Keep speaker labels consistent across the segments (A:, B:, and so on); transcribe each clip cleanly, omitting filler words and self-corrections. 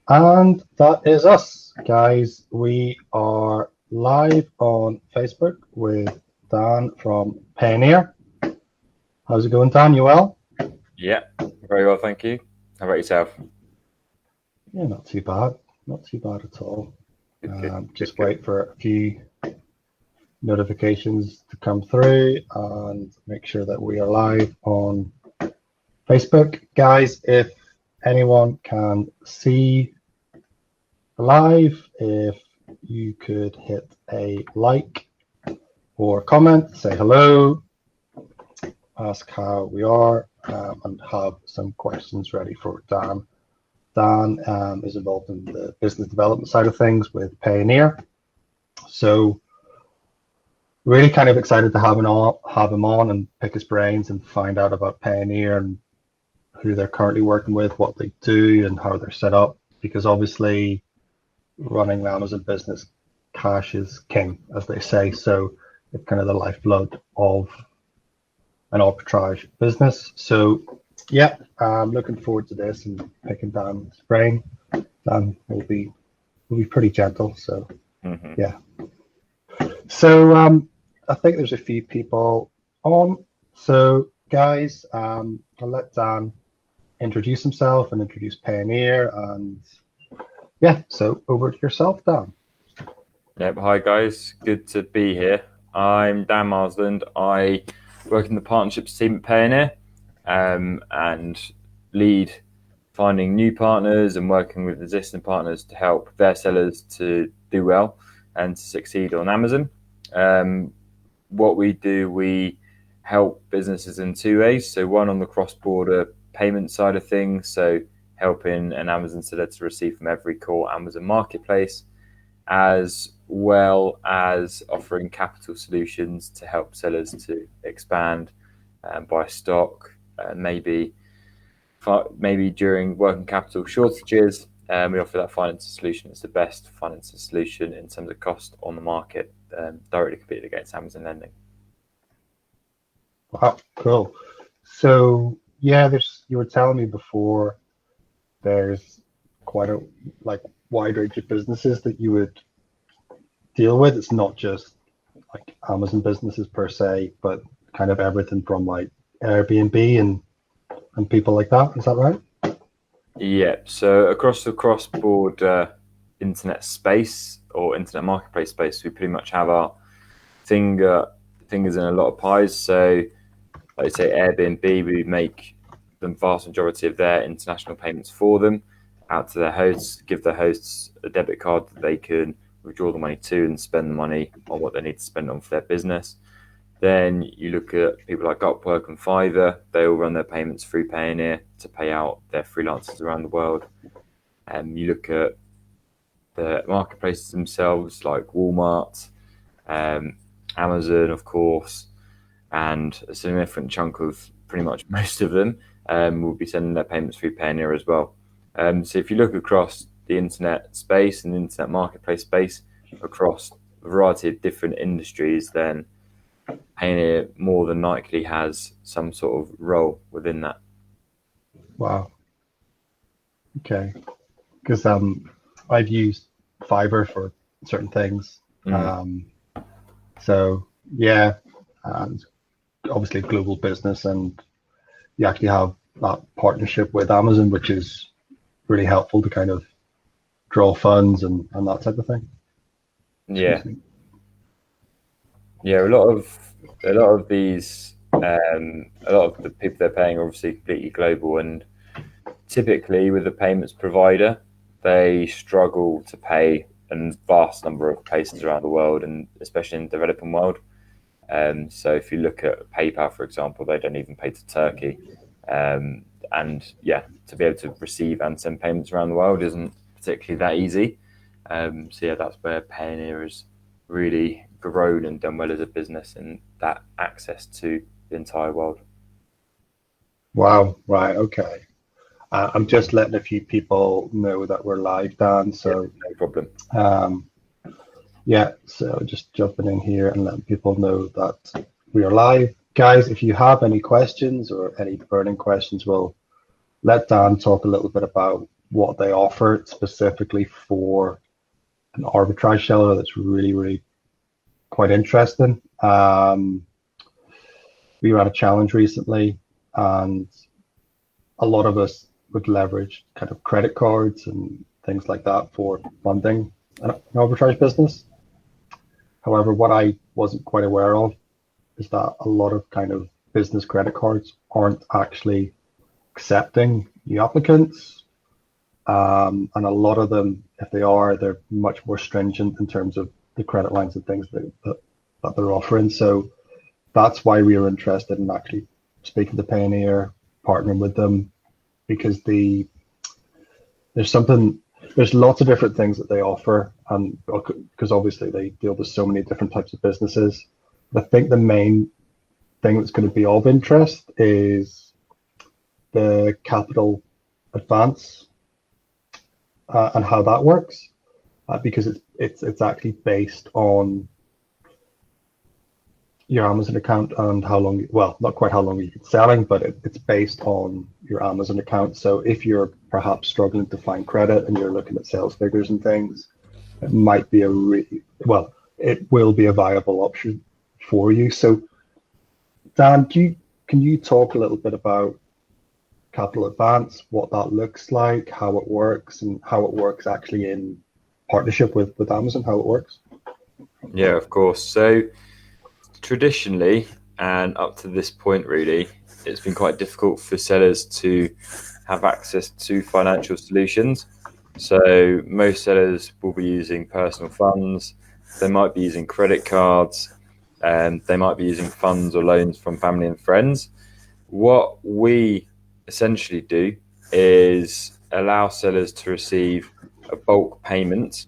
A: And that is us, guys. We are live on Facebook with Dan from Payoneer. How's it going, Dan? You well?
B: Yeah, very well, thank you. How about yourself?
A: Yeah, not too bad. Not too bad at all. Just
B: Good.
A: wait for a few notifications to come through and make sure that we are live on Facebook. Guys, if anyone can see live, if you could hit a like or comment, say hello, ask how we are, and have some questions ready for Dan. Dan is involved in the business development side of things with Payoneer. So really kind of excited to have him on and pick his brains and find out about Payoneer and who they're currently working with, what they do and how they're set up, because obviously running an Amazon business, cash is king, as they say. So it's kind of the lifeblood of an arbitrage business. So yeah, I'm looking forward to this and picking Dan's brain. Dan will be pretty gentle. So yeah. So I think there's a few people on. So guys, I'll let Dan introduce himself and introduce Payoneer, and yeah, so over to yourself, Dan.
B: Yep. Hi guys, good to be here. I'm Dan Marsland. I work in the partnerships team at Payoneer, and lead finding new partners and working with existing partners to help their sellers to do well and to succeed on Amazon. What we do, we help businesses in two ways. So one on the cross-border payment side of things, so helping an Amazon seller to receive from every core Amazon marketplace, as well as offering capital solutions to help sellers to expand and buy stock, maybe during working capital shortages. We offer that financing solution. It's the best financing solution in terms of cost on the market, directly competed against Amazon lending.
A: Wow, cool. So yeah, you were telling me before, there's quite a wide range of businesses that you would deal with. It's not just like Amazon businesses per se, but kind of everything from like Airbnb and people like that. Is that right?
B: Yeah. So across the cross-border internet space or internet marketplace space, we pretty much have our fingers in a lot of pies. So, like I say, Airbnb, we make the vast majority of their international payments for them out to their hosts, give their hosts a debit card that they can withdraw the money to and spend the money on what they need to spend on for their business. Then you look at people like Upwork and Fiverr. They all run their payments through Payoneer to pay out their freelancers around the world. And you look at the marketplaces themselves like Walmart, Amazon, of course, and a significant chunk of pretty much most of them will be sending their payments through Payoneer as well. So if you look across the internet space and the internet marketplace space across a variety of different industries, then Payoneer more than likely has some sort of role within that.
A: Wow. Okay. Because I've used Fiverr for certain things. So yeah, and obviously global business, and you actually have that partnership with Amazon, which is really helpful to kind of draw funds and that type of thing.
B: Yeah. Yeah, a lot of these, a lot of the people they're paying are obviously completely global, and typically with a payments provider, they struggle to pay a vast number of places around the world, and especially in the developing world. So if you look at PayPal, for example, they don't even pay to Turkey. And yeah, to be able to receive and send payments around the world isn't particularly that easy. So yeah, that's where Payoneer has really grown and done well as a business, and that access to the entire world.
A: Wow. Right. Okay. I'm just letting a few people know that we're live, Dan. So
B: yeah, no problem.
A: Yeah, so just jumping in here and letting people know that we are live. Guys, if you have any questions or any burning questions, we'll let Dan talk a little bit about what they offer specifically for an arbitrage seller that's really, really quite interesting. We ran a challenge recently, and a lot of us would leverage kind of credit cards and things like that for funding an arbitrage business. However, what I wasn't quite aware of is that a lot of kind of business credit cards aren't actually accepting new applicants. And a lot of them, if they are, they're much more stringent in terms of the credit lines and things that they're offering. So that's why we were interested in actually speaking to Payoneer, partnering with them, because there's lots of different things that they offer, and because obviously they deal with so many different types of businesses. But I think the main thing that's going to be of interest is the capital advance and how that works, because it's actually based on your Amazon account and how long, well, not quite how long you've been selling, but it's based on your Amazon account. So if you're perhaps struggling to find credit and you're looking at sales figures and things, it might be it will be a viable option for you. So Dan, can you talk a little bit about capital advance, what that looks like, how it works, and how it works actually in partnership with Amazon, how it works?
B: Yeah, of course. So traditionally, and up to this point really, it's been quite difficult for sellers to have access to financial solutions. So most sellers will be using personal funds, they might be using credit cards, and they might be using funds or loans from family and friends. What we essentially do is allow sellers to receive a bulk payment,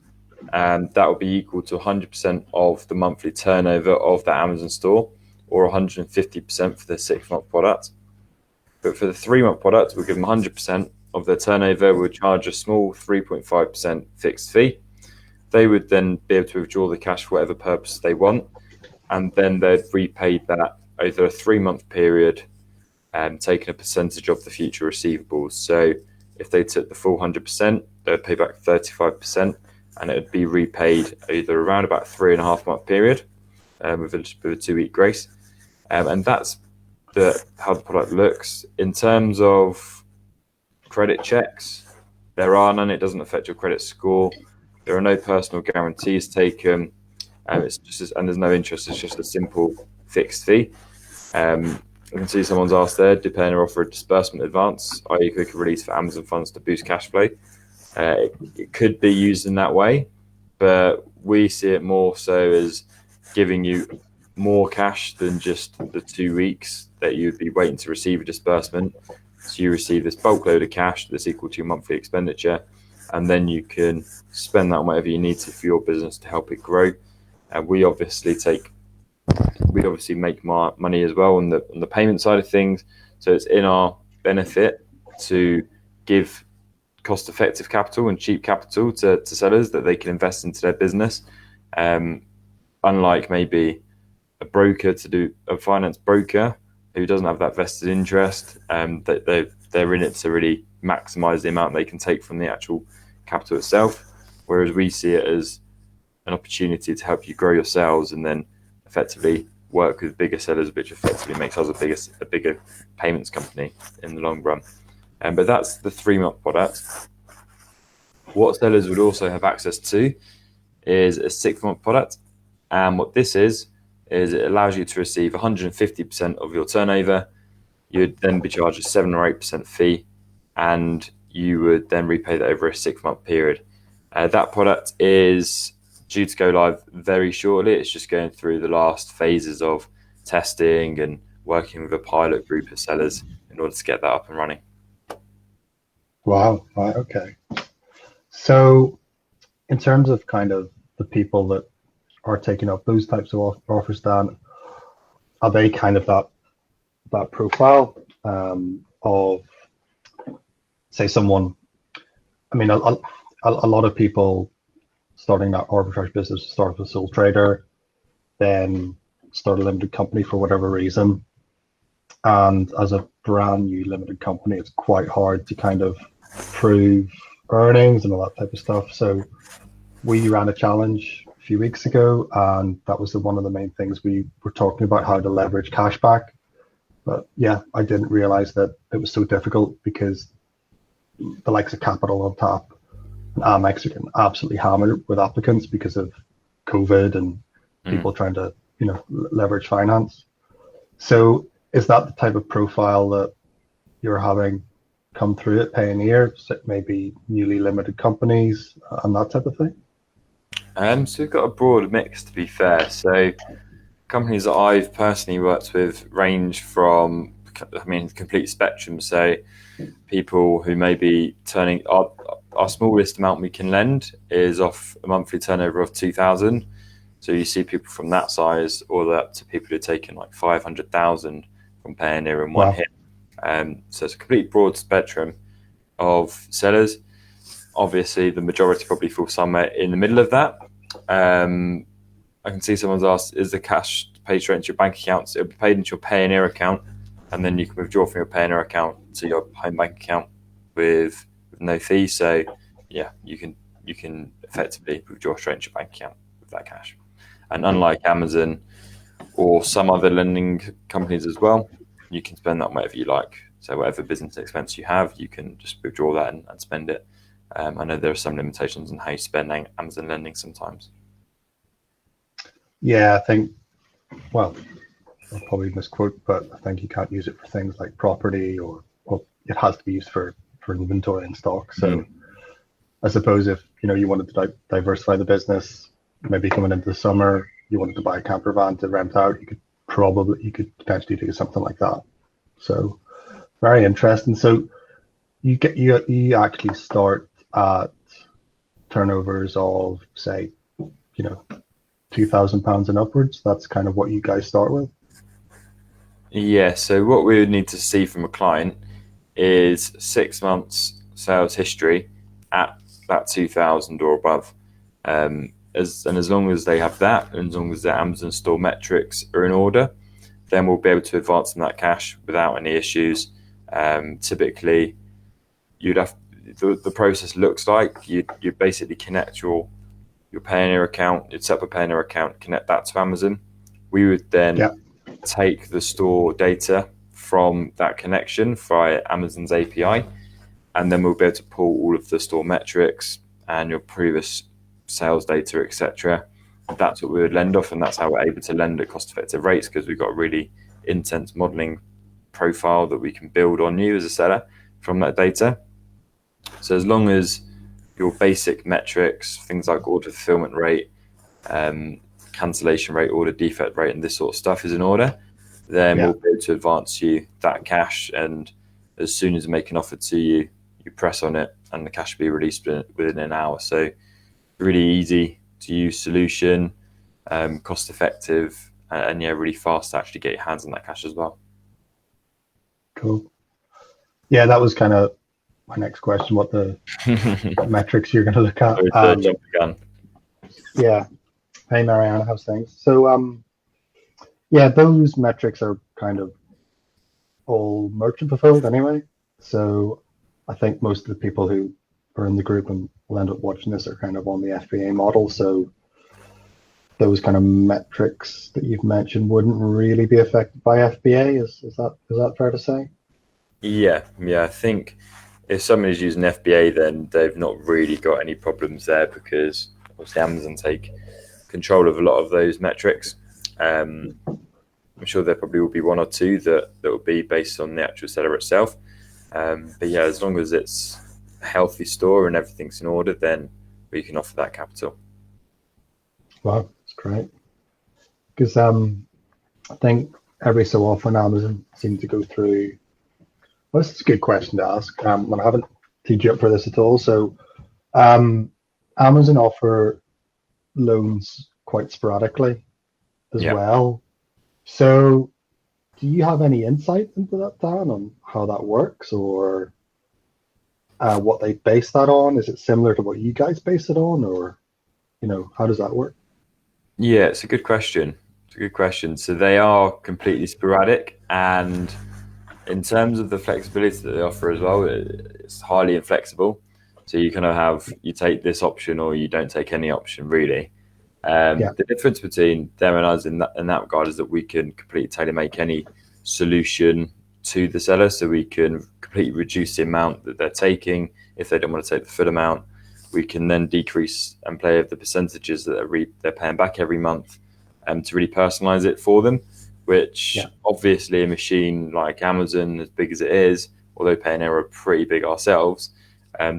B: and that will be equal to 100% of the monthly turnover of the Amazon store, or 150% for the 6-month product. But for the 3-month product, we'll give them 100% of their turnover. We'll charge a small 3.5% fixed fee. They would then be able to withdraw the cash for whatever purpose they want, and then they'd repay that over a 3-month period, taking a percentage of the future receivables. So if they took the full 100%, they'd pay back 35%, and it would be repaid either around about 3.5-month period, with a 2-week grace. And that's how the product looks. In terms of credit checks, there are none. It doesn't affect your credit score. There are no personal guarantees taken. It's just, and there's no interest. It's just a simple fixed fee. I can see someone's asked there, did Payoneer offer a disbursement advance, i.e. quick release for Amazon funds to boost cash flow? It could be used in that way, but we see it more so as giving you more cash than just the 2 weeks that you'd be waiting to receive a disbursement. So you receive this bulk load of cash that's equal to your monthly expenditure, and then you can spend that on whatever you need to for your business to help it grow. And we obviously make money as well on the payment side of things. So it's in our benefit to give cost-effective capital and cheap capital to sellers that they can invest into their business. Unlike maybe a finance broker who doesn't have that vested interest, they're in it to really maximize the amount they can take from the actual capital itself. Whereas we see it as an opportunity to help you grow your sales and then effectively work with bigger sellers, which effectively makes us a bigger payments company in the long run. But that's the 3-month product. What sellers would also have access to is a 6-month product. And what this is it allows you to receive 150% of your turnover. You'd then be charged a 7 or 8% fee, and you would then repay that over a 6-month period. That product is due to go live very shortly. It's just going through the last phases of testing and working with a pilot group of sellers in order to get that up and running.
A: Wow. Right. Okay. So in terms of kind of the people that are taking up those types of offers, Dan, are they kind of that profile of, say, someone? I mean, a lot of people starting that arbitrage business start as a sole trader, then start a limited company for whatever reason, and as a brand new limited company, it's quite hard to kind of prove earnings and all that type of stuff. So we ran a challenge a few weeks ago, and that was one of the main things we were talking about, how to leverage cashback. But yeah, I didn't realize that it was so difficult, because the likes of Capital on Tap and AMEX are getting absolutely hammered with applicants because of COVID and people trying to, leverage finance. So is that the type of profile that you're having come through at Payoneer, maybe newly limited companies and that type of thing?
B: So we've got a broad mix, to be fair. So companies that I've personally worked with range from, complete spectrum. So people who may be turning our smallest amount we can lend is off a monthly turnover of 2,000. So you see people from that size all the way up to people who are taking like 500,000 from Payoneer in one hit. So it's a complete broad spectrum of sellers. Obviously, the majority probably fall somewhere in the middle of that. I can see someone's asked, is the cash paid straight into your bank account? So it'll be paid into your Payoneer account, and then you can withdraw from your Payoneer account to your home bank account with no fee. So yeah, you can effectively withdraw straight into your bank account with that cash. And unlike Amazon or some other lending companies as well, you can spend that whatever you like. So whatever business expense you have, you can just withdraw that and spend it. I know there are some limitations on how you spend Amazon lending sometimes.
A: Yeah, I think, well, I'll probably misquote, but I think you can't use it for things like property, or it has to be used for inventory and stock. So I suppose if you wanted to diversify the business, maybe coming into the summer, you wanted to buy a camper van to rent out, you could potentially do something like that. So very interesting. So you actually start at turnovers of, say, £2,000 and upwards. That's kind of what you guys start with.
B: Yeah. So what we would need to see from a client is 6 months sales history at that 2,000 or above. As long as they have that, and as long as their Amazon store metrics are in order, then we'll be able to advance them that cash without any issues. Typically, the process looks like you basically connect your Payoneer account, you'd set up a Payoneer account, connect that to Amazon. We would then take the store data from that connection via Amazon's API, and then we'll be able to pull all of the store metrics and your previous sales data, etc. That's what we would lend off, and that's how we're able to lend at cost-effective rates, because we've got a really intense modeling profile that we can build on you as a seller from that data. So as long as your basic metrics, things like order fulfillment rate, cancellation rate, order defect rate, and this sort of stuff is in order, then we'll be able to advance you that cash. And as soon as we make an offer to you, you press on it, and the cash will be released within an hour. So really easy to use solution, cost effective, and really fast to actually get your hands on that cash as well.
A: Cool. Yeah, that was kind of my next question, what the metrics you're going to look at.
B: Jump the gun.
A: Yeah. Hey, Mariana, how's things? So, those metrics are kind of all merchant fulfilled anyway. So I think most of the people who are in the group and will end up watching this are kind of on the FBA model. So those kind of metrics that you've mentioned wouldn't really be affected by FBA. Is that fair to say?
B: Yeah. I think if somebody's using FBA, then they've not really got any problems there, because obviously Amazon take control of a lot of those metrics. I'm sure there probably will be one or two that will be based on the actual seller itself. But yeah, as long as it's a healthy store and everything's in order, then we can offer that capital.
A: Wow, that's great. Because I think every so often Amazon seems to go through. Well, this is a good question to ask. And I haven't teed you up for this at all. So Amazon offer loans quite sporadically as well. So do you have any insight into that, Dan, on how that works, or what they base that on? Is it similar to what you guys base it on, or how does that work?
B: Yeah, it's a good question. So they are completely sporadic, and in terms of the flexibility that they offer as well, it's highly inflexible. So you kind of you take this option or you don't take any option really. The difference between them and us in that regard is that we can completely tailor make any solution to the seller. So we can completely reduce the amount that they're taking. If they don't want to take the full amount, we can then decrease and play with the percentages that they're paying back every month, to really personalize it for them, which obviously a machine like Amazon, as big as it is, although Payoneer are pretty big ourselves,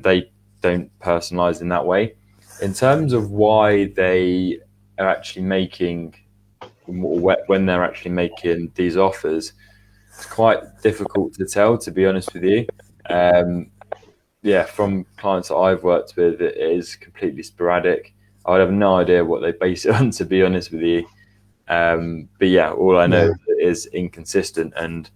B: they don't personalize in that way. In terms of why they are actually making, when they're actually making these offers, it's quite difficult to tell, to be honest with you. From clients that I've worked with, it is completely sporadic. I would have no idea what they base it on, to be honest with you. All I know is inconsistent. And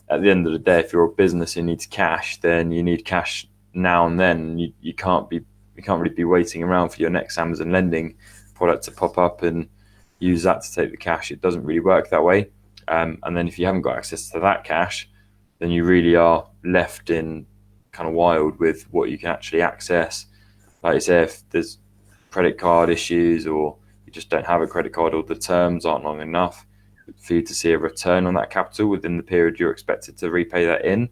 B: at the end of the day, if you're a business who needs cash, then you need cash now and then. You can't really be waiting around for your next Amazon lending product to pop up and use that to take the cash. It doesn't really work that way. And then if you haven't got access to that cash, then you really are left in kind of wild with what you can actually access. Like you say, if there's credit card issues, or you just don't have a credit card, or the terms aren't long enough for you to see a return on that capital within the period you're expected to repay that in,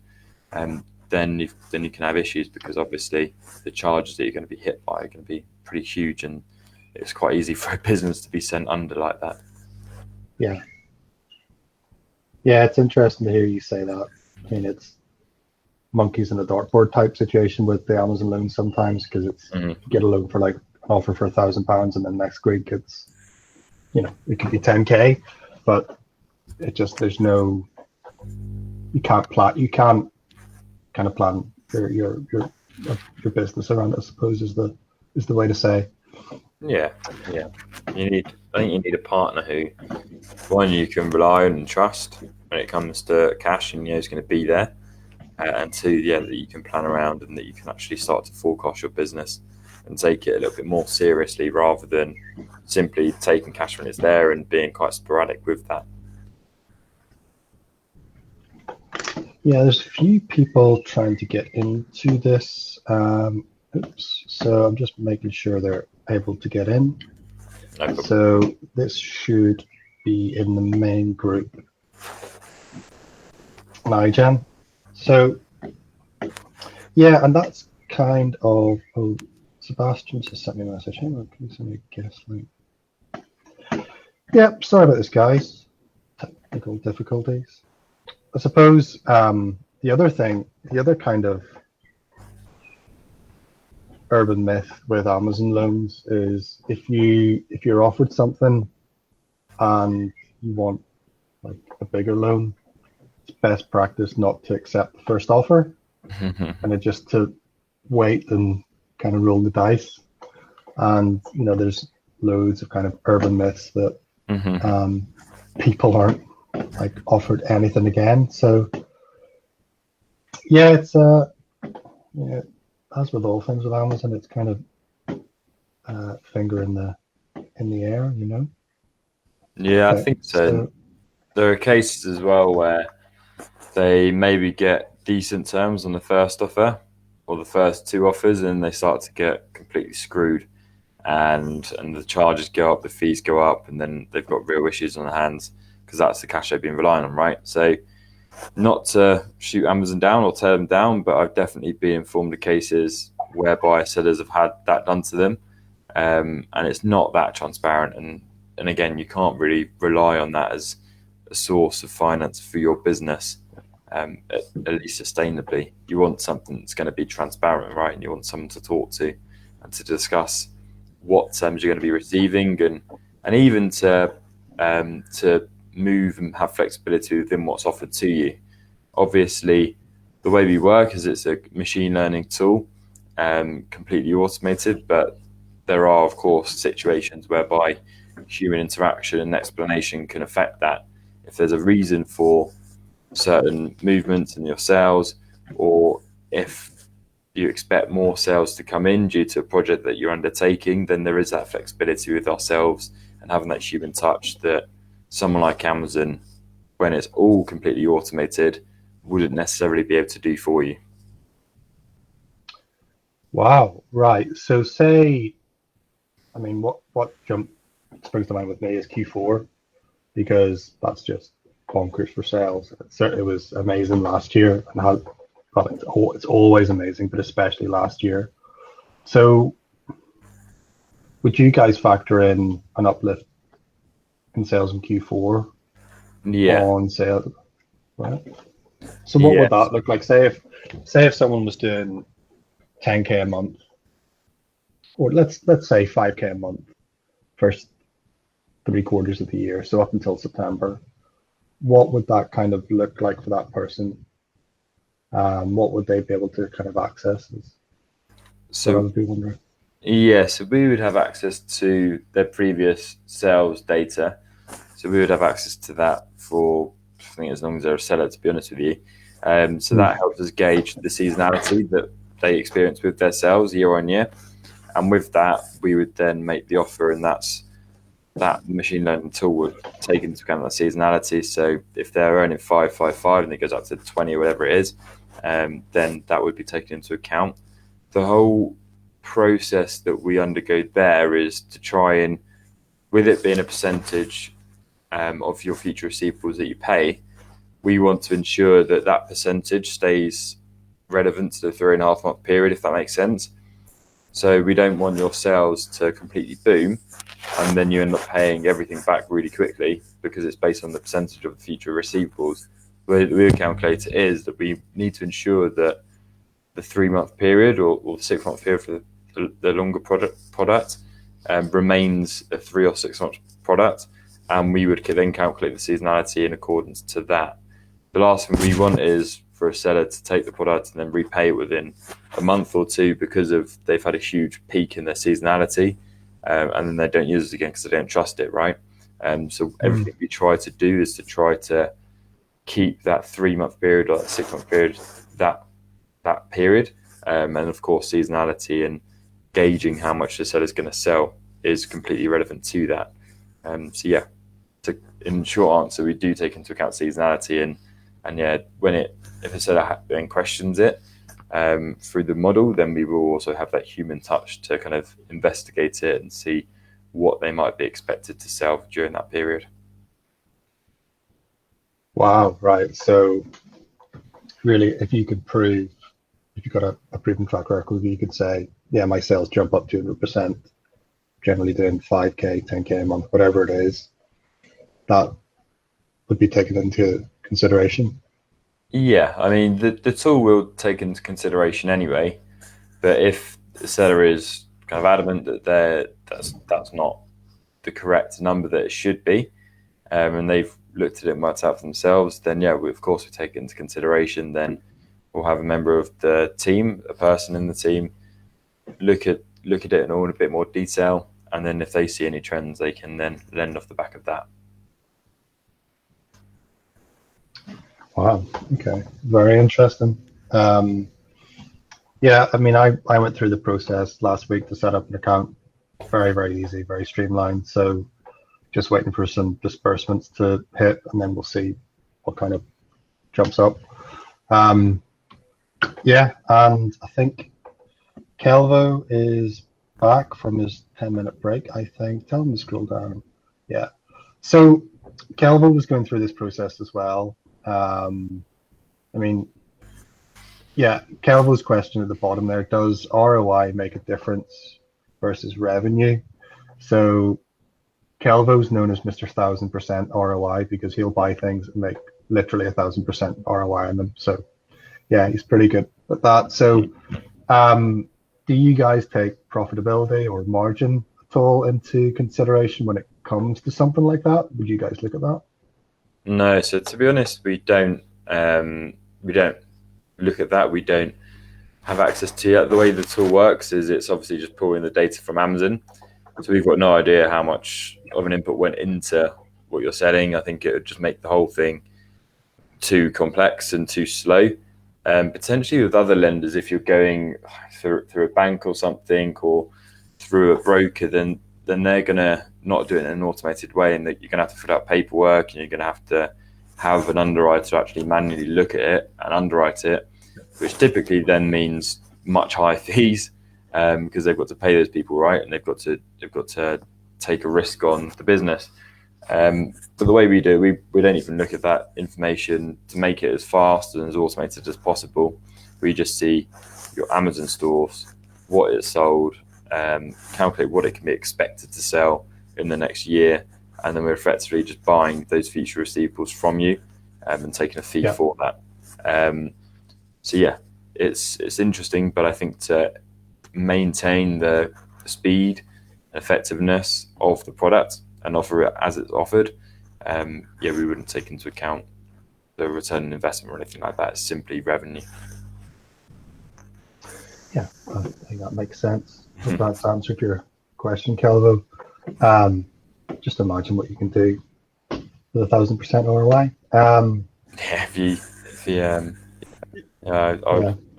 B: then you can have issues, because obviously the charges that you're going to be hit by are going to be pretty huge, and it's quite easy for a business to be sent under like that.
A: Yeah, it's interesting to hear you say that. I mean, it's monkeys in a dartboard type situation with the Amazon loan sometimes, because it's you get a loan for like an offer for £1,000, and then next week it's, it could be 10K, but it just, there's no, you can't kind of plan your business around it, I suppose, is the way to say.
B: Yeah. I think you need a partner who, one, you can rely on and trust when it comes to cash, and is going to be there, and two, that you can plan around, and that you can actually start to forecast your business and take it a little bit more seriously, rather than simply taking cash when it's there and being quite sporadic with that.
A: Yeah, there's a few people trying to get into this. So I'm just making sure they're able to get in. So this should be in the main group on iGen. So and that's kind of, Sebastian just sent me a message. Hang on, can you send me a guest link? Sorry about this, guys. Technical difficulties. I suppose the other kind of urban myth with Amazon loans is if you're offered something and you want like a bigger loan, it's best practice not to accept the first offer and just to wait and kind of roll the dice. And there's loads of kind of urban myths that people aren't like offered anything again. So it's as with all things with Amazon, it's kind of finger in the air,
B: Yeah, I think so. There are cases as well where they maybe get decent terms on the first offer or the first two offers, and they start to get completely screwed, and the charges go up, the fees go up, and then they've got real issues on their hands, because that's the cash they've been relying on, right? So not to shoot Amazon down or tear them down, but I've definitely been informed of cases whereby sellers have had that done to them, and it's not that transparent. And again, you can't really rely on that as a source of finance for your business, at least sustainably. You want something that's going to be transparent, right? And you want someone to talk to and to discuss what terms you're going to be receiving, and even to move and have flexibility within what's offered to you. Obviously, the way we work is it's a machine learning tool, completely automated, but there are, of course, situations whereby human interaction and explanation can affect that. If there's a reason for certain movements in your sales, or if you expect more sales to come in due to a project that you're undertaking, then there is that flexibility with ourselves and having that human touch that someone like Amazon, when it's all completely automated, wouldn't necessarily be able to do for you.
A: Wow, right. So say, I mean, what jump springs to mind with me is Q4, because that's just bonkers for sales. It was amazing last year, and it's always amazing, but especially last year. So would you guys factor in an uplift in sales in Q4
B: Yeah.
A: on sales? Right. So what would
B: Yes.
A: that look like? Say if someone was doing 10K a month, or let's say 5K a month, first 3 quarters of the year, so up until September, what would that kind of look like for that person? What would they be able to kind of access? Is what I
B: So
A: would be wondering.
B: yeah, so we would have access to their previous sales data. So we would have access to that for, I think, as long as they're a seller, to be honest with you. So that helps us gauge the seasonality that they experience with their sales year on year. And with that, we would then make the offer, and that machine learning tool would take into account that seasonality. So if they're earning 555 and it goes up to 20 or whatever it is, then that would be taken into account. The whole process that we undergo there is to try and, with it being a percentage of your future receivables that you pay, we want to ensure that that percentage stays relevant to the 3.5 month period, if that makes sense. So we don't want your sales to completely boom and then you end up paying everything back really quickly, because it's based on the percentage of the future receivables. The way that we calculate it is that we need to ensure that the 3 month period or the 6 month period for the longer product remains a 3 or 6 month product, and we would then calculate the seasonality in accordance to that. The last thing we want is for a seller to take the product and then repay it within a month or two because they've had a huge peak in their seasonality, and then they don't use it again because they don't trust it, right? So everything we try to do is to try to keep that 3 month period or that 6 month period, that period, and of course seasonality and gauging how much the seller is going to sell is completely relevant to that. So yeah, in short answer, we do take into account seasonality, and yeah, if a seller then questions it through the model, then we will also have that human touch to kind of investigate it and see what they might be expected to sell during that period.
A: Wow, right. So really, if you've got a proven track record, you could say, yeah, my sales jump up 200%, generally doing 5K, 10K a month, whatever it is, that would be taken into consideration.
B: Yeah, I mean, the tool will take into consideration anyway, but if the seller is kind of adamant that that's not the correct number that it should be, and they've looked at it and worked out for themselves, then yeah, we take it into consideration. Then we'll have a member of the team, a person in the team, look at it in all a bit more detail, and then if they see any trends, they can then lend off the back of that.
A: Wow. Okay. Very interesting. Yeah, I mean, I went through the process last week to set up an account. Very, very easy, very streamlined. So just waiting for some disbursements to hit, and then we'll see what kind of jumps up. Yeah, and I think Kelvo is back from his 10-minute break, I think. Tell him to scroll down. Yeah. So Kelvo was going through this process as well. I mean, yeah, Kelvo's question at the bottom there, does ROI make a difference versus revenue? So Kelvo's known as Mr. 1000% ROI because he'll buy things and make literally 1000% ROI on them. So yeah, he's pretty good at that. So do you guys take profitability or margin at all into consideration when it comes to something like that? Would you guys look at that?
B: No, so to be honest, we don't look at that. We don't have access to it. The way the tool works is it's obviously just pulling the data from Amazon. So we've got no idea how much of an input went into what you're selling. I think it would just make the whole thing too complex and too slow. Potentially with other lenders, if you're going through a bank or something or through a broker, then they're going to not do it in an automated way, and that you're going to have to fill out paperwork and you're going to have to have an underwriter actually manually look at it and underwrite it, which typically then means much higher fees because they've got to pay those people, right? And they've got to take a risk on the business. But the way we do, we don't even look at that information to make it as fast and as automated as possible. We just see your Amazon stores, what it's sold, calculate what it can be expected to sell in the next year, and then we're effectively just buying those future receivables from you and taking a fee for that. So yeah, it's interesting, but I think to maintain the speed and effectiveness of the product and offer it as it's offered, we wouldn't take into account the return on investment or anything like that. It's simply revenue.
A: Yeah, I think that makes sense. If that's answered your question, Kelvin. Just imagine what you can do with 1,000% ROI.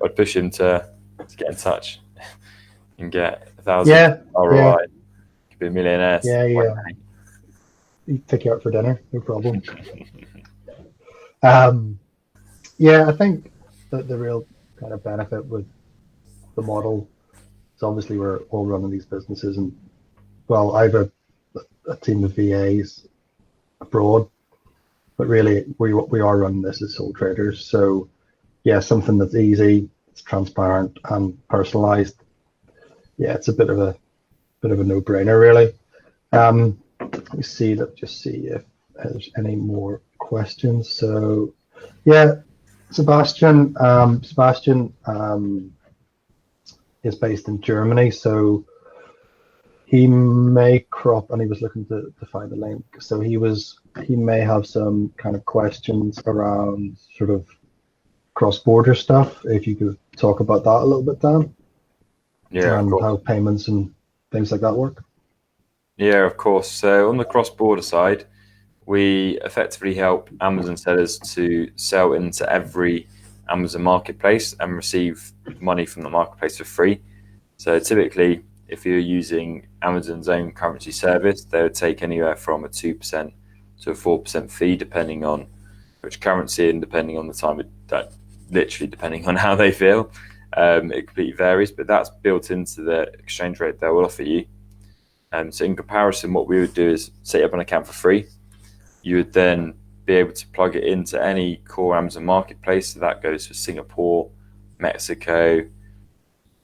B: I'd push him to get in touch and get 1,000 ROI.
A: Yeah.
B: Could be a millionaire.
A: Yeah. He'd take you out for dinner, no problem. I think that the real kind of benefit with the model is obviously we're all running these businesses, and I have a team of VAs abroad, but really we are running this as sole traders. So something that's easy, it's transparent and personalized. It's a bit of a no-brainer, really. Let me see if there's any more questions. So Sebastian is based in Germany, so he may crop, and he was looking to find the link. So he may have some kind of questions around sort of cross-border stuff. If you could talk about that a little bit, Dan.
B: Yeah,
A: and how payments and things like that work.
B: Yeah, of course. So on the cross-border side, we effectively help Amazon sellers to sell into every Amazon marketplace and receive money from the marketplace for free. So typically, if you're using Amazon's own currency service, they would take anywhere from a 2% to a 4% fee, depending on which currency and depending on the time of that, literally depending on how they feel. It completely varies, but that's built into the exchange rate they will offer you. So in comparison, what we would do is set up an account for free. You would then be able to plug it into any core Amazon marketplace. So that goes for Singapore, Mexico,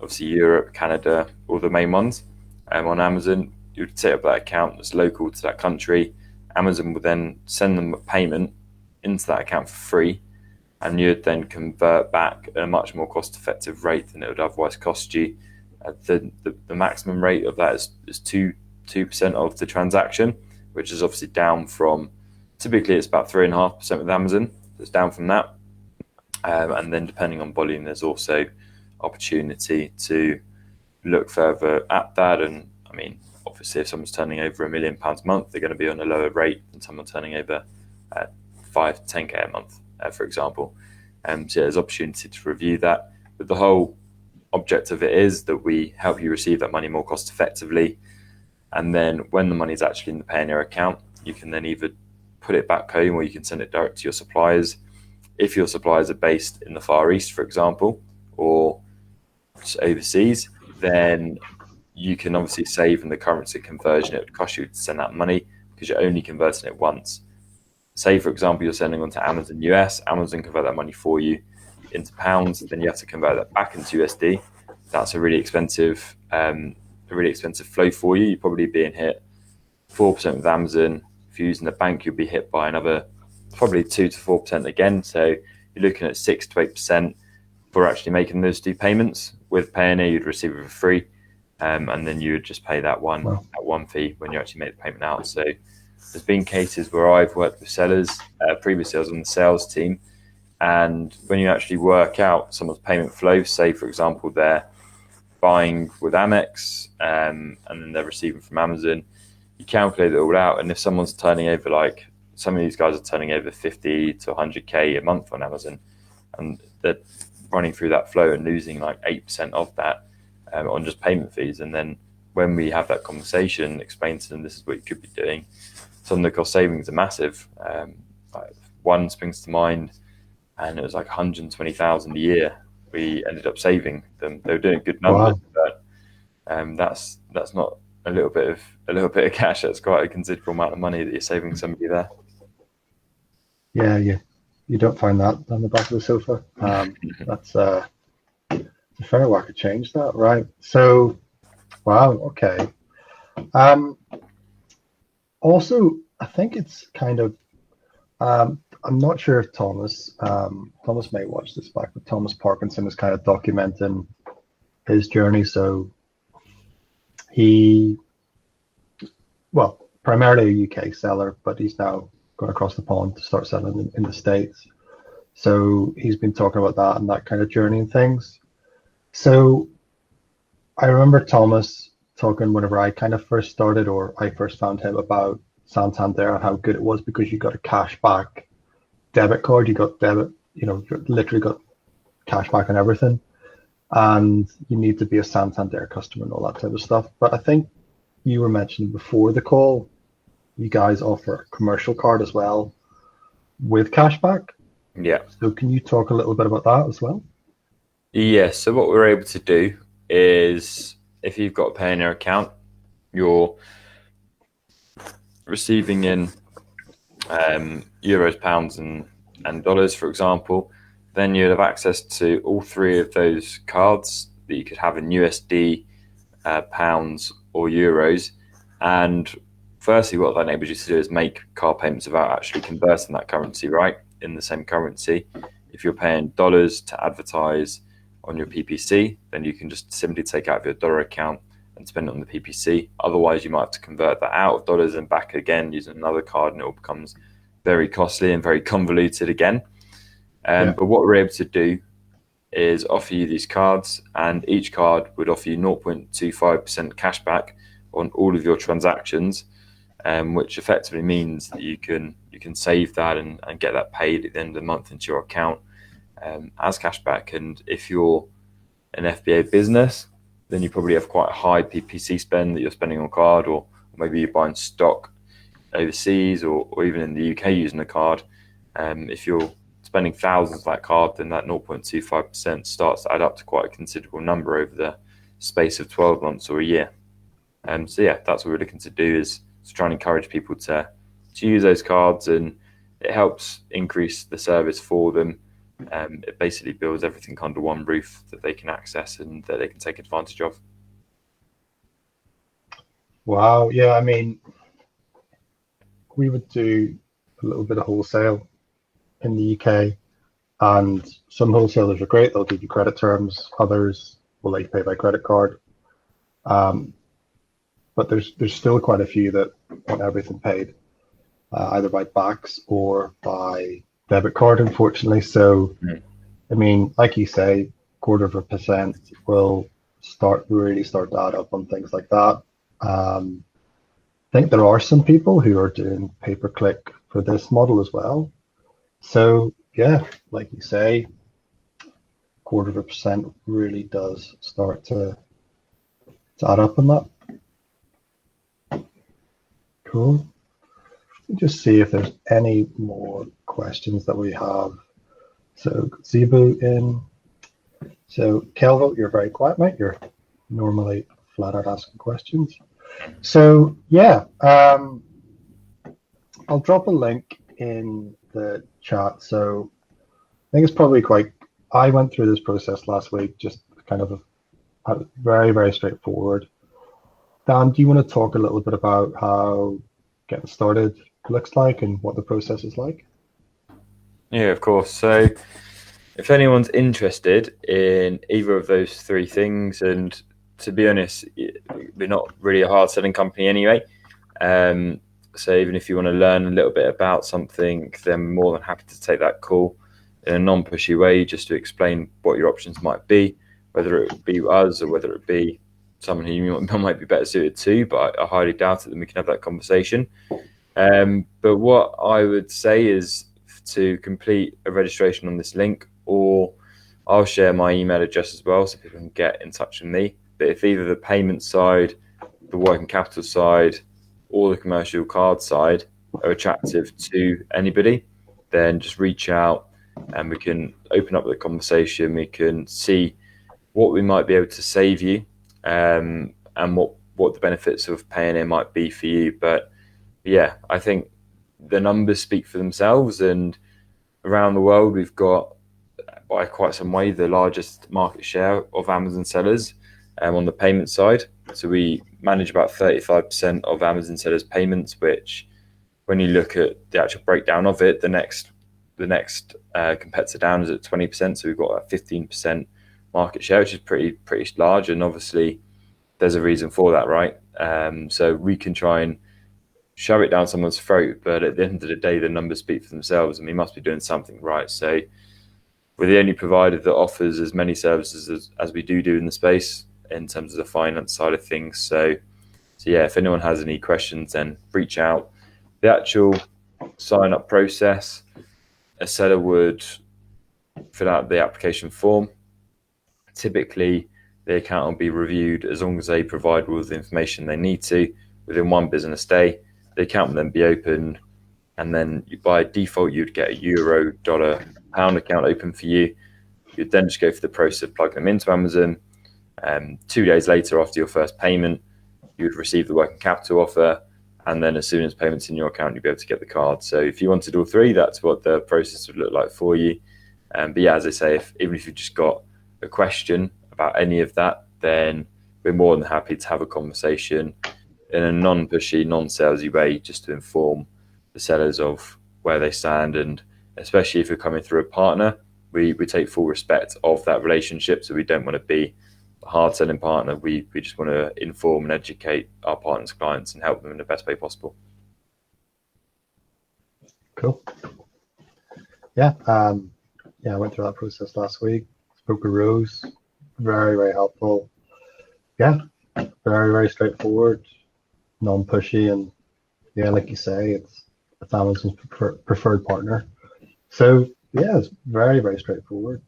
B: obviously Europe, Canada, all the main ones. On Amazon, you would set up that account that's local to that country. Amazon would then send them a payment into that account for free, and you'd then convert back at a much more cost-effective rate than it would otherwise cost you. The maximum rate of that is 2% of the transaction, which is obviously down from, typically it's about 3.5% with Amazon. So it's down from that. And then depending on volume, there's also opportunity to look further at that. And I mean, obviously if someone's turning over £1 million a month, they're going to be on a lower rate than someone turning over 5 to 10k a month, for example. So there's opportunity to review that. But the whole object of it is that we help you receive that money more cost effectively. And then when the money is actually in the Payoneer account, you can then either put it back home or you can send it direct to your suppliers. If your suppliers are based in the Far East, for example, or overseas, then you can obviously save in the currency conversion it would cost you to send that money because you're only converting it once. Say, for example, you're sending on to Amazon US, Amazon convert that money for you into pounds, then you have to convert that back into USD. That's a really expensive flow for you. You're probably being hit 4% with Amazon. If you're using the bank, you'll be hit by another probably 2 to 4% again. So you're looking at 6 to 8% for actually making those two payments. With Payoneer, you'd receive it for free, and then you would just pay that one fee when you actually make the payment out. So there's been cases where I've worked with sellers. Previously, I was on the sales team, and when you actually work out someone's payment flow, say for example they're buying with AMEX and then they're receiving from Amazon, you calculate it all out, and if someone's turning over, like some of these guys are turning over 50 to 100k a month on Amazon, and they're running through that flow and losing like 8% of that on just payment fees. And then when we have that conversation, explain to them this is what you could be doing, some of the cost savings are massive, like one springs to mind, and it was like 120,000 a year. We ended up saving them. They were doing good numbers, but that's not a little bit of cash. That's quite a considerable amount of money that you're saving somebody there.
A: Yeah, you don't find that on the back of the sofa. That's a fair whack of change, that, right? So, wow, okay. Also, I think it's kind of, I'm not sure if Thomas may watch this back, but Thomas Parkinson is kind of documenting his journey. So he, well, primarily a UK seller, but he's now gone across the pond to start selling in the States. So he's been talking about that and that kind of journey and things. So I remember Thomas talking whenever I kind of first started, or I first found him, about Santander and how good it was because you got a cash back debit card. You got debit, you literally got cash back on everything. And you need to be a Santander customer and all that type of stuff. But I think you were mentioning before the call, you guys offer a commercial card as well with cashback.
B: Yeah.
A: So can you talk a little bit about that as well?
B: Yeah. So what we're able to do is, if you've got a Payoneer account, you're receiving in euros, pounds, and dollars, for example, then you'd have access to all three of those cards that you could have in USD, pounds, or euros. And firstly, what that enables you to do is make card payments without actually converting that currency, right, in the same currency. If you're paying dollars to advertise on your PPC, then you can just simply take out of your dollar account and spend it on the PPC. Otherwise, you might have to convert that out of dollars and back again using another card, and it all becomes very costly and very convoluted again. But what we're able to do is offer you these cards, and each card would offer you 0.25% cash back on all of your transactions, which effectively means that you can save that and get that paid at the end of the month into your account as cash back. And if you're an FBA business, then you probably have quite a high PPC spend that you're spending on card, or maybe you're buying stock overseas or even in the UK using a card. If you're spending thousands of that card, then that 0.25% starts to add up to quite a considerable number over the space of 12 months or a year. So yeah, that's what we're looking to do, is to try and encourage people to use those cards, and it helps increase the service for them. It basically builds everything under one roof that they can access and that they can take advantage of.
A: Wow. Yeah, I mean, we would do a little bit of wholesale in the UK, and some wholesalers are great. They'll give you credit terms. Others will let you pay by credit card. But there's still quite a few that want everything paid either by backs or by debit card, unfortunately. So, I mean, like you say, 0.25% will really start to add up on things like that. I think there are some people who are doing pay-per-click for this model as well. So yeah, like you say, 0.25% really does start to add up on that. Cool. Just see if there's any more questions that we have. So Zebu in. So Kelvin, you're very quiet, mate. You're normally flat out asking questions. So yeah, I'll drop a link in the chat. So I think it's probably I went through this process last week, just kind of very, very straightforward. Dan, do you want to talk a little bit about how getting started looks like and what the process is like?
B: Yeah, of course. So if anyone's interested in either of those three things, and to be honest, we're not really a hard selling company anyway. So even if you want to learn a little bit about something, then I'm more than happy to take that call in a non-pushy way, just to explain what your options might be, whether it be us or whether it be someone who you might be better suited to, but I highly doubt it, then we can have that conversation. But what I would say is to complete a registration on this link, or I'll share my email address as well so people can get in touch with me. But if either the payment side, the working capital side, or the commercial card side are attractive to anybody, then just reach out and we can open up the conversation. We can see what we might be able to save you, and what the benefits of Payoneer might be for you. But yeah, I think the numbers speak for themselves, and around the world we've got, by quite some way, the largest market share of Amazon sellers on the payment side. So we manage about 35% of Amazon sellers' payments, which, when you look at the actual breakdown of it, the next competitor down is at 20%. So we've got a 15% market share, which is pretty large, and obviously there's a reason for that, right? So we can try and shove it down someone's throat, but at the end of the day, the numbers speak for themselves, and we must be doing something right. So we're the only provider that offers as many services as we do in the space in terms of the finance side of things. So yeah, if anyone has any questions, then reach out. The actual sign up process, a seller would fill out the application form. Typically, the account will be reviewed as long as they provide all the information they need to within 1 business day. The account will then be opened, and then by default, you'd get a euro, dollar, pound account open for you. You'd then just go through the process of plugging them into Amazon. 2 days later, after your first payment, you would receive the working capital offer, and then as soon as payment's in your account, you'll be able to get the card. So if you wanted all 3, that's what the process would look like for you. But yeah, as I say, even if you've just got a question about any of that, then we're more than happy to have a conversation in a non-pushy, non-salesy way, just to inform the sellers of where they stand. And especially if you're coming through a partner, we take full respect of that relationship. So we don't want to be a hard selling partner. We just want to inform and educate our partners' clients and help them in the best way possible.
A: Cool. Yeah. I went through that process last week. Spoke with Rose. Very, very helpful. Yeah. Very, very straightforward, non-pushy, and yeah, like you say, it's Amazon's preferred partner. So yeah, it's very, very straightforward.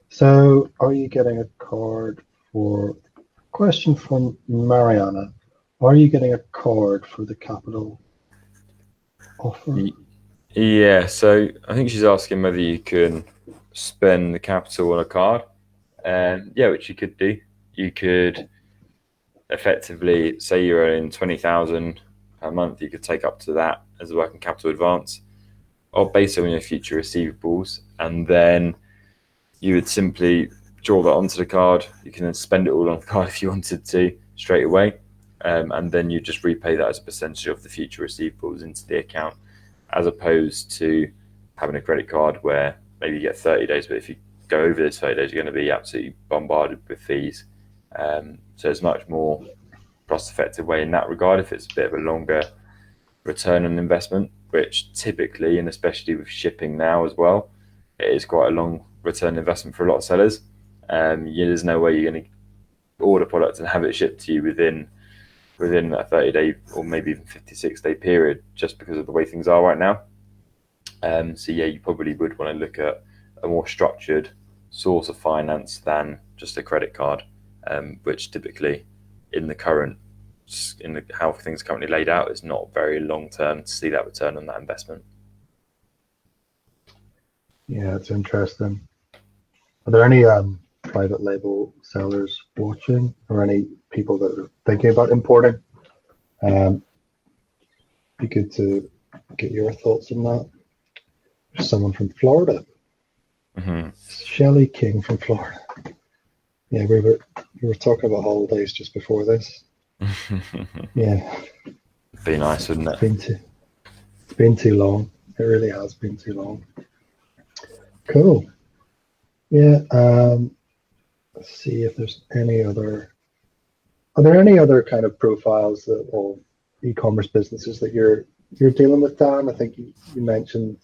A: So are you getting a card for, question from Mariana, are you getting a card for the capital offer?
B: Yeah, so I think she's asking whether you can spend the capital on a card. Yeah, which you could do. You could effectively, say you're earning 20,000 per month, you could take up to that as a working capital advance, or based on your future receivables, and then you would simply draw that onto the card. You can then spend it all on the card if you wanted to straight away, and then you just repay that as a percentage of the future receivables into the account, as opposed to having a credit card where maybe you get 30 days, but if you go over those 30 days, you're going to be absolutely bombarded with fees. So it's a much more cost-effective way in that regard if it's a bit of a longer return on investment, which typically, and especially with shipping now as well, it is quite a long return investment for a lot of sellers. There's no way you're going to order products and have it shipped to you within that 30-day or maybe even 56-day period, just because of the way things are right now. So yeah, you probably would want to look at a more structured source of finance than just a credit card, which typically how things are currently laid out is not very long term to see that return on that investment.
A: Yeah, it's interesting. Are there any private label sellers watching, or any people that are thinking about importing? Be good to get your thoughts on that. There's someone from Florida. Mm-hmm. Shelley King from Florida. Yeah, we were talking about holidays just before this. Yeah.
B: Be nice, wouldn't it?
A: It's been too long. It really has been too long. Cool. Yeah. Let's see if there's any other. Are there any other kind of profiles of e-commerce businesses that you're dealing with, Dan? I think you mentioned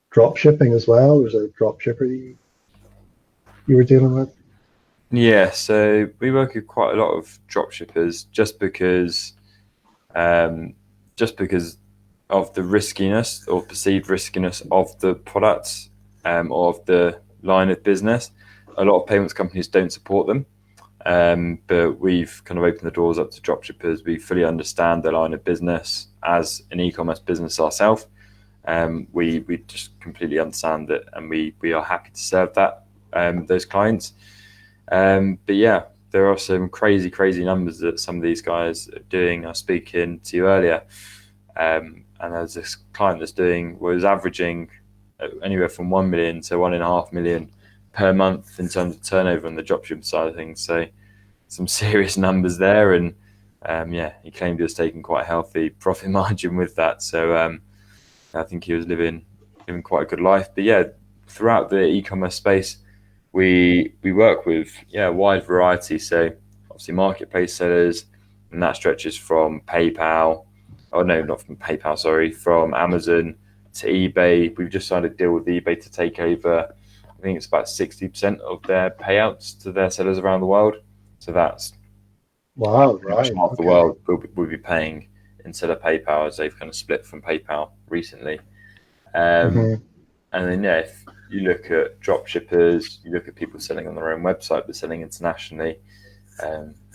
A: drop shipping as well. There's a drop shipper you were dealing with.
B: Yeah, so we work with quite a lot of drop shippers just because of the riskiness or perceived riskiness of the products or of the line of business. A lot of payments companies don't support them, but we've kind of opened the doors up to drop shippers. We fully understand the line of business as an e-commerce business ourselves, We just completely understand it, and we are happy to serve that those clients. But yeah, there are some crazy numbers that some of these guys are doing. I was speaking to you earlier, and there's this client was averaging anywhere from 1 million to 1.5 million per month in terms of turnover on the dropship side of things. So some serious numbers there, and yeah, he claimed he was taking quite a healthy profit margin with that. So I think he was living quite a good life. But yeah, throughout the e-commerce space, we work with a wide variety. So obviously marketplace sellers, and that stretches from PayPal. Oh no, not from PayPal. Sorry, from Amazon to eBay. We've just signed a deal with eBay to take over. I think it's about 60% of their payouts to their sellers around the world. So that's
A: Wow, right.
B: half the
A: Okay.
B: world will be paying instead of PayPal, as they've kind of split from PayPal recently.
A: Hmm.
B: And then if you look at drop shippers, you look at people selling on their own website but selling internationally,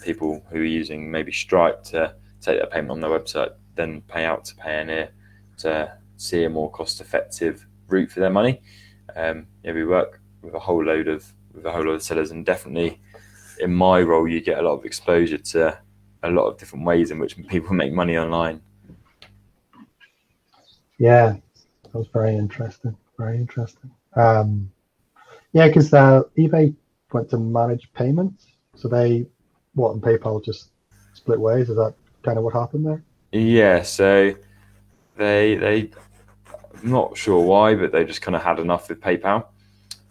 B: people who are using maybe Stripe to take their payment on their website, then pay out to Payoneer to see a more cost-effective route for their money. We work with a whole load of sellers, and definitely in my role, you get a lot of exposure to a lot of different ways in which people make money online.
A: Yeah, that was very interesting. Very interesting. Yeah, because eBay went to manage payments, so and PayPal just split ways. Is that kind of what happened there?
B: Yeah, so they I'm not sure why, but they just kind of had enough with PayPal.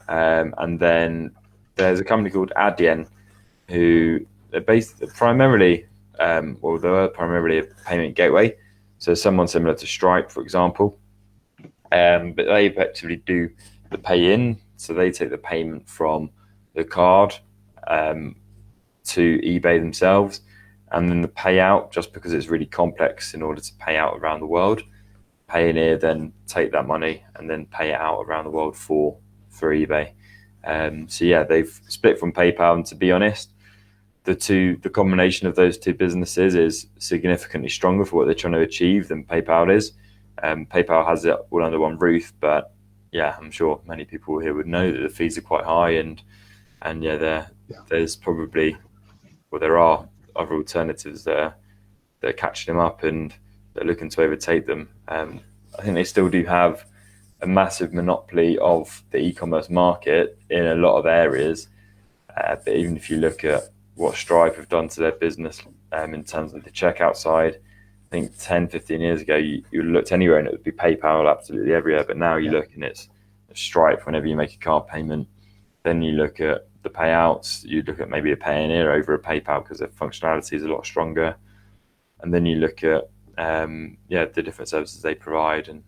B: And then there's a company called iGen who they're based primarily, they were primarily a payment gateway. So someone similar to Stripe, for example. But they effectively do the pay in. So they take the payment from the card to eBay themselves, and then the payout, just because it's really complex in order to pay out around the world. Payoneer then take that money and then pay it out around the world for eBay. So yeah, they've split from PayPal, and to be honest, the combination of those two businesses is significantly stronger for what they're trying to achieve than PayPal is. PayPal has it all under one roof, but yeah, I'm sure many people here would know that the fees are quite high, and there's probably, there are other alternatives there that are catching them up, and they're looking to overtake them. I think they still do have a massive monopoly of the e-commerce market in a lot of areas. But even if you look at what Stripe have done to their business in terms of the checkout side, I think 10, 15 years ago, you looked anywhere and it would be PayPal absolutely everywhere. But now you look and it's Stripe whenever you make a card payment. Then you look at the payouts, you look at maybe a Payoneer over a PayPal because their functionality is a lot stronger. And then you look at the different services they provide, and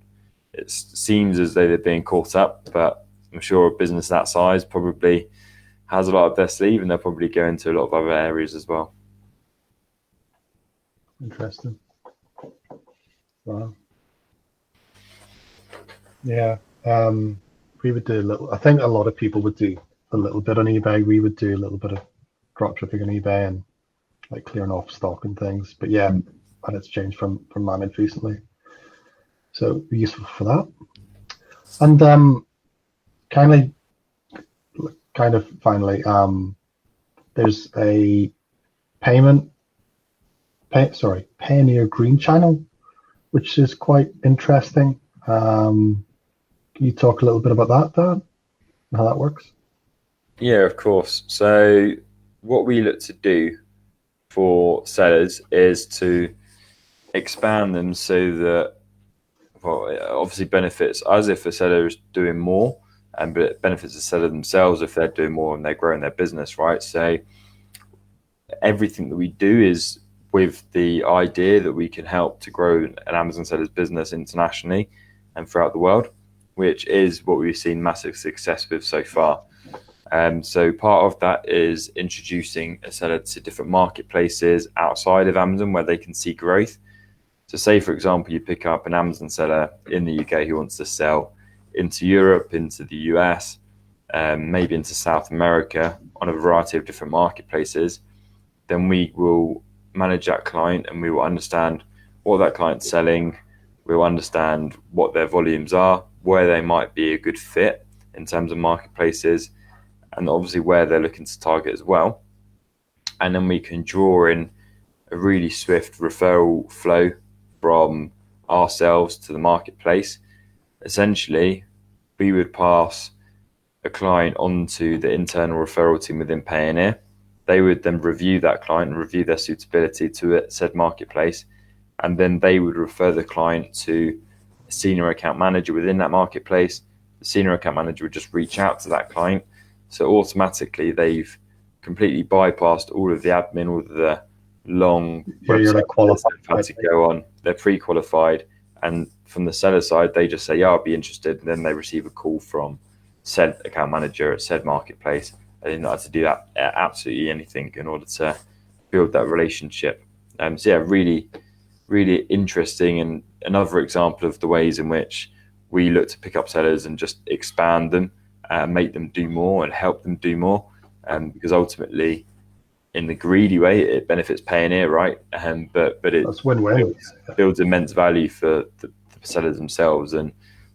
B: it seems as though they're being caught up, but I'm sure a business that size probably has a lot up their sleeve, and they'll probably go into a lot of other areas as well.
A: Interesting. Wow. Yeah. We would do a little. I think a lot of people would do a little bit on eBay. We would do a little bit of drop shipping on eBay and like clearing off stock and things. But yeah, and it's changed from managed recently, so useful for that. And kind of finally, there's a Payoneer Green channel, which is quite interesting. Can you talk a little bit about that, Dan, and how that works?
B: Yeah, of course. So what we look to do for sellers is to expand them so that, well, it obviously benefits us if the seller is doing more, but it benefits the seller themselves if they're doing more and they're growing their business, right? So everything that we do is with the idea that we can help to grow an Amazon seller's business internationally and throughout the world, which is what we've seen massive success with so far. So part of that is introducing a seller to different marketplaces outside of Amazon where they can see growth. So say, for example, you pick up an Amazon seller in the UK who wants to sell into Europe, into the US, maybe into South America on a variety of different marketplaces. Then we will manage that client and we will understand what that client's selling, We'll understand what their volumes are, where they might be a good fit in terms of marketplaces, and obviously where they're looking to target as well. And then we can draw in a really swift referral flow from ourselves to the marketplace. Essentially, we would pass a client onto the internal referral team within Payoneer. They would then review that client and review their suitability to a said marketplace. And then they would refer the client to a senior account manager within that marketplace. The senior account manager would just reach out to that client. So automatically they've completely bypassed all of the admin, all of the long
A: you're like qualified
B: had to go on. They're pre-qualified, and from the seller side, they just say, "Yeah, I'll be interested." And then they receive a call from said account manager at said marketplace. They didn't have to do that absolutely anything in order to build that relationship. So yeah, really, really interesting, and another example of the ways in which we look to pick up sellers and just expand them, make them do more and help them do more. Because ultimately, in the greedy way, it benefits Payoneer, right? But
A: that's win-win.
B: Builds immense value for the sellers themselves, and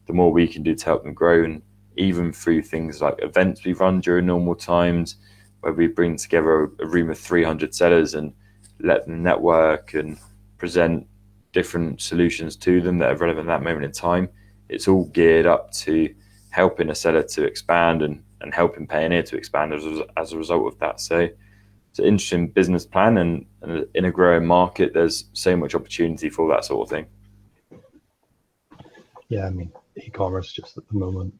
B: the more we can do to help them grow, and even through things like events we run during normal times, where we bring together a room of 300 sellers and let them network and present different solutions to them that are relevant at that moment in time. It's all geared up to helping a seller to expand and helping Payoneer to expand as a result of that. So it's an interesting business plan, and in a growing market, there's so much opportunity for that sort of thing.
A: Yeah, I mean, e-commerce just at the moment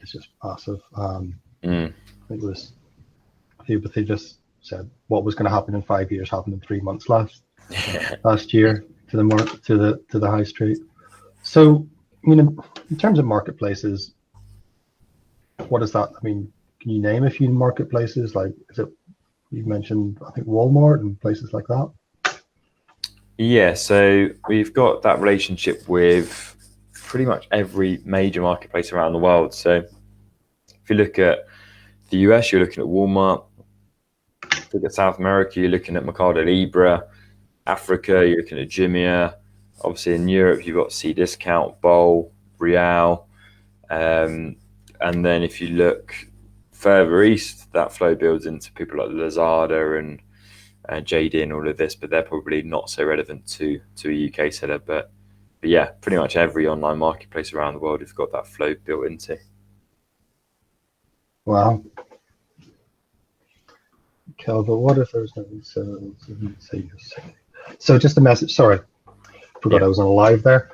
A: is just massive. I think it was they just said what was going to happen in 5 years happened in 3 months last year to the high street. So, I mean, in terms of marketplaces, what is that? I mean, can you name a few marketplaces? Like, is it, you mentioned, I think, Walmart and places like that?
B: Yeah, so we've got that relationship with pretty much every major marketplace around the world. So if you look at the US, you're looking at Walmart. If you look at South America, you're looking at Mercado Libre. Africa, you're looking at Jumia. Obviously in Europe, you've got Cdiscount, Bol, Real. And then if you look further east, that flow builds into people like Lazada and JD and all of this, but they're probably not so relevant to a UK seller. But yeah, pretty much every online marketplace around the world has got that flow built into.
A: Wow. Kelva, what if there's no so just a message, sorry, forgot I was on a live there.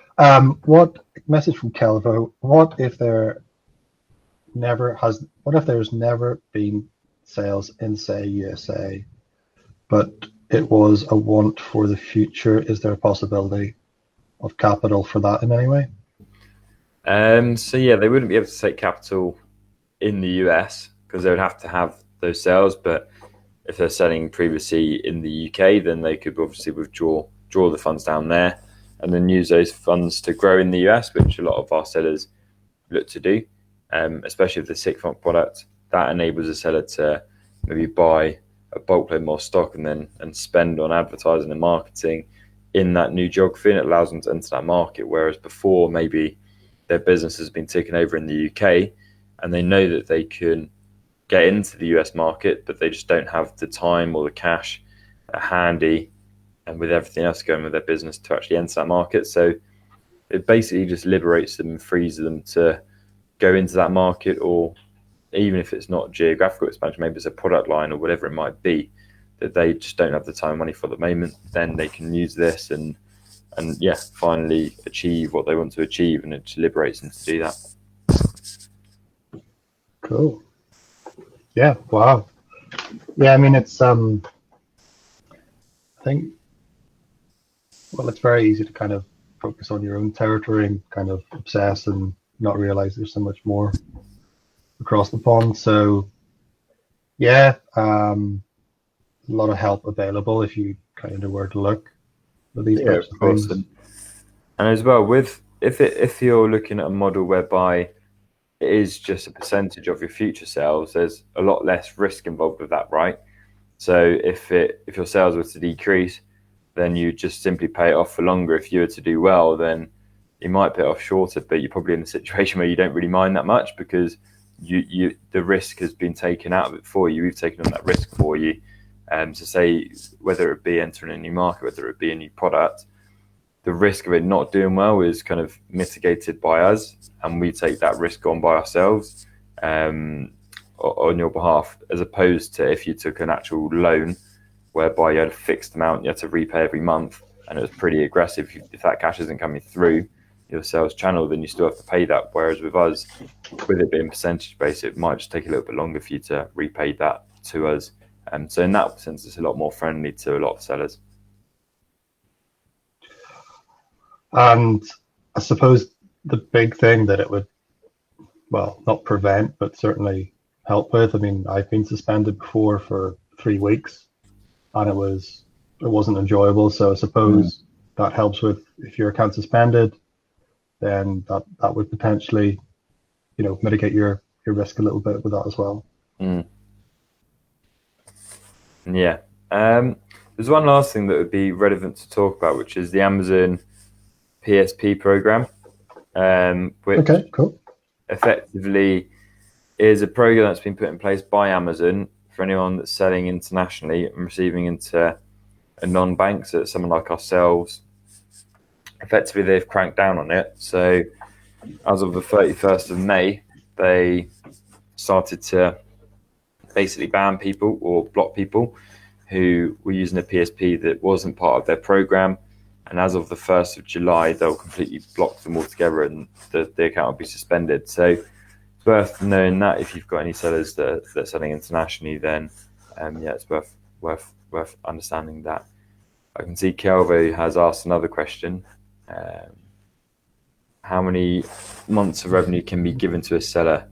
A: What message from Kelva, what if there's never been sales in, say, USA, but it was a want for the future? Is there a possibility of capital for that in any way?
B: So yeah, they wouldn't be able to take capital in the US because they would have to have those sales. But if they're selling previously in the UK, then they could obviously draw the funds down there and then use those funds to grow in the US, which a lot of our sellers look to do. Especially with the 6-month product, that enables a seller to maybe buy a bulk load more stock and spend on advertising and marketing in that new geography, and it allows them to enter that market. Whereas before, maybe their business has been taken over in the UK and they know that they can get into the US market, but they just don't have the time or the cash handy, and with everything else going with their business, to actually enter that market. So it basically just liberates them and frees them to go into that market, or even if it's not geographical expansion, maybe it's a product line or whatever it might be, that they just don't have the time and money for at the moment. Then they can use this and finally achieve what they want to achieve, and it just liberates them to do that.
A: Cool. Yeah, wow. Yeah, I mean, it's I think, well, it's very easy to kind of focus on your own territory and kind of obsess and not realize there's so much more across the pond. So yeah, a lot of help available if you kind of know where to look for these types of things.
B: And as well, with if you're looking at a model whereby it is just a percentage of your future sales, there's a lot less risk involved with that, right? So if your sales were to decrease, then you just simply pay it off for longer. If you were to do well, then you might pay off shorter, but you're probably in a situation where you don't really mind that much because the risk has been taken out of it for you. We've taken on that risk for you. So say whether it be entering a new market, whether it be a new product, the risk of it not doing well is kind of mitigated by us, and we take that risk on by ourselves on your behalf, as opposed to if you took an actual loan whereby you had a fixed amount you had to repay every month, and it was pretty aggressive. If that cash isn't coming through your sales channel, then you still have to pay that. Whereas with us, with it being percentage based, it might just take a little bit longer for you to repay that to us. So in that sense, it's a lot more friendly to a lot of sellers.
A: And I suppose the big thing that it would, well, not prevent, but certainly help with. I mean, I've been suspended before for 3 weeks, and it wasn't enjoyable. So I suppose that helps with, if your account's suspended, then that would potentially, mitigate your risk a little bit with that as well.
B: Yeah. There's one last thing that would be relevant to talk about, which is the Amazon PSP program, which
A: okay, cool.
B: effectively is a program that's been put in place by Amazon for anyone that's selling internationally and receiving into a non-bank, so someone like ourselves. Effectively, they've cranked down on it. So as of the 31st of May, they started to basically ban people or block people who were using a PSP that wasn't part of their program. And as of the 1st of July, they'll completely block them altogether, and the account will be suspended. So it's worth knowing that if you've got any sellers that are selling internationally, then it's worth understanding that. I can see Kelvo has asked another question. How many months of revenue can be given to a seller?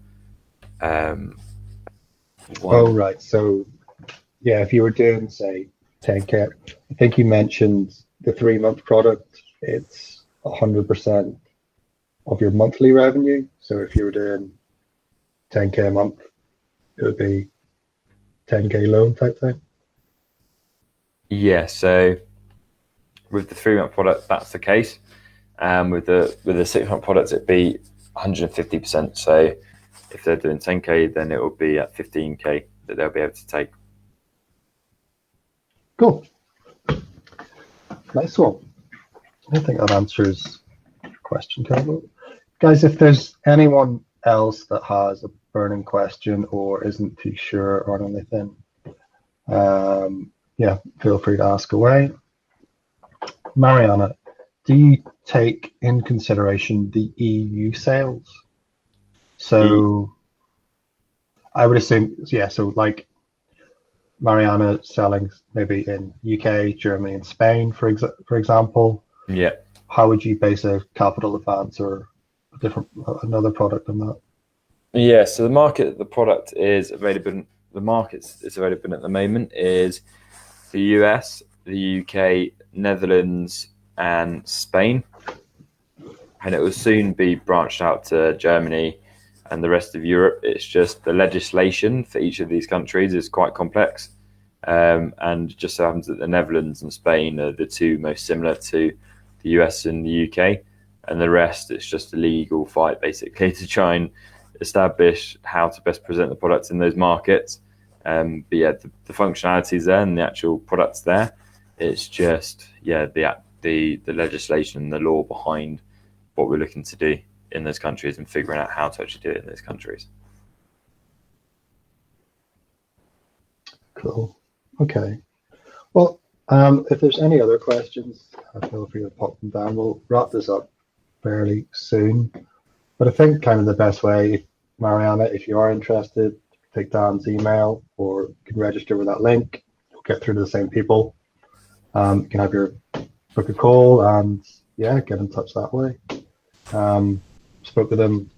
A: Right. So, yeah, if you were doing, say, 10K, I think you mentioned the 3-month product, it's 100% of your monthly revenue. So if you were doing 10K a month, it would be 10K loan type thing.
B: Yeah. So with the 3-month product, that's the case. With the 6-month product, it'd be 150%. So if they're doing 10K, then it will be at 15K that they'll be able to take.
A: Cool. Nice one. I think that answers your question, Carlo. Guys, if there's anyone else that has a burning question or isn't too sure on anything, feel free to ask away. Mariana, do you take in consideration the EU sales? So I would assume, so like Mariana selling maybe in UK, Germany, and Spain, for example.
B: Yeah.
A: How would you base a capital advance or another product on that?
B: Yeah. So the market the product is available. The markets it's available in at the moment is the US, the UK, Netherlands, and Spain, and it will soon be branched out to Germany and the rest of Europe. It's just the legislation for each of these countries is quite complex, and just so happens that the Netherlands and Spain are the two most similar to the US and the UK, and the rest it's just a legal fight basically to try and establish how to best present the products in those markets. But yeah, the functionality is there and the actual product's there. It's just the legislation and the law behind what we're looking to do in those countries and figuring out how to actually do it in those countries.
A: Cool. Okay. Well, if there's any other questions, feel free to pop them down. We'll wrap this up fairly soon. But I think kind of the best way, Mariana, if you are interested, take Dan's email or you can register with that link. You'll get through to the same people. You can have your book a call and get in touch that way. Spoke with them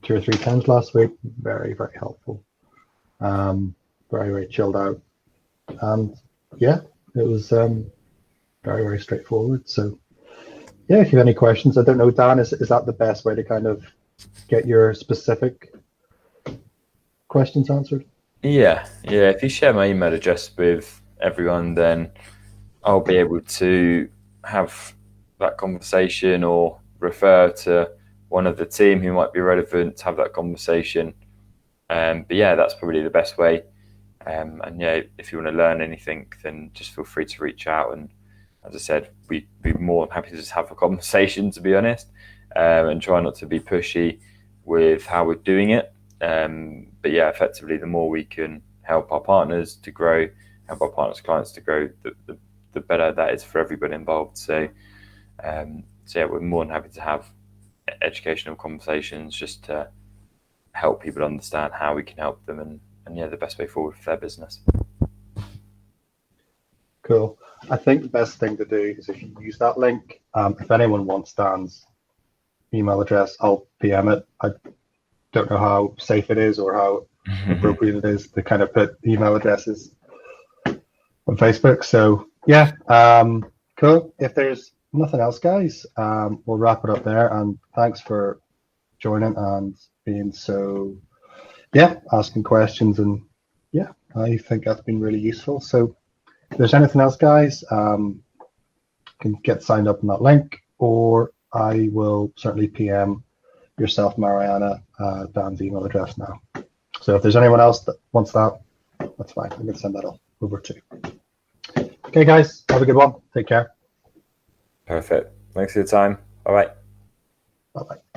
A: 2 or 3 times last week. Very, very helpful. Very, very chilled out. And it was very, very straightforward. So if you have any questions, I don't know, Dan, is that the best way to kind of get your specific questions answered? Yeah.
B: If you share my email address with everyone, then I'll be able to have that conversation or refer to one of the team who might be relevant to have that conversation. But yeah, that's probably the best way. And yeah, if you want to learn anything, then just feel free to reach out. And as I said, we'd be more than happy to just have a conversation, to be honest, and try not to be pushy with how we're doing it. But yeah, effectively, the more we can help our partners to grow, help our partners' clients to grow, the better that is for everybody involved. So yeah, we're more than happy to have educational conversations just to help people understand how we can help them and yeah, the best way forward for their business.
A: Cool. I think the best thing to do is if you use that link, if anyone wants Dan's email address, I'll PM it. I don't know how safe it is or how appropriate it is to kind of put email addresses on Facebook. So yeah, cool. If there's nothing else, guys, we'll wrap it up there. And thanks for joining and being so, asking questions. And yeah, I think that's been really useful. So if there's anything else, guys, can get signed up on that link, or I will certainly PM yourself, Mariana, Dan's email address now. So if there's anyone else that wants that, that's fine. I'm going to send that over too. Okay, guys, have a good one. Take care.
B: Perfect. Thanks for your time. All right.
A: Bye-bye.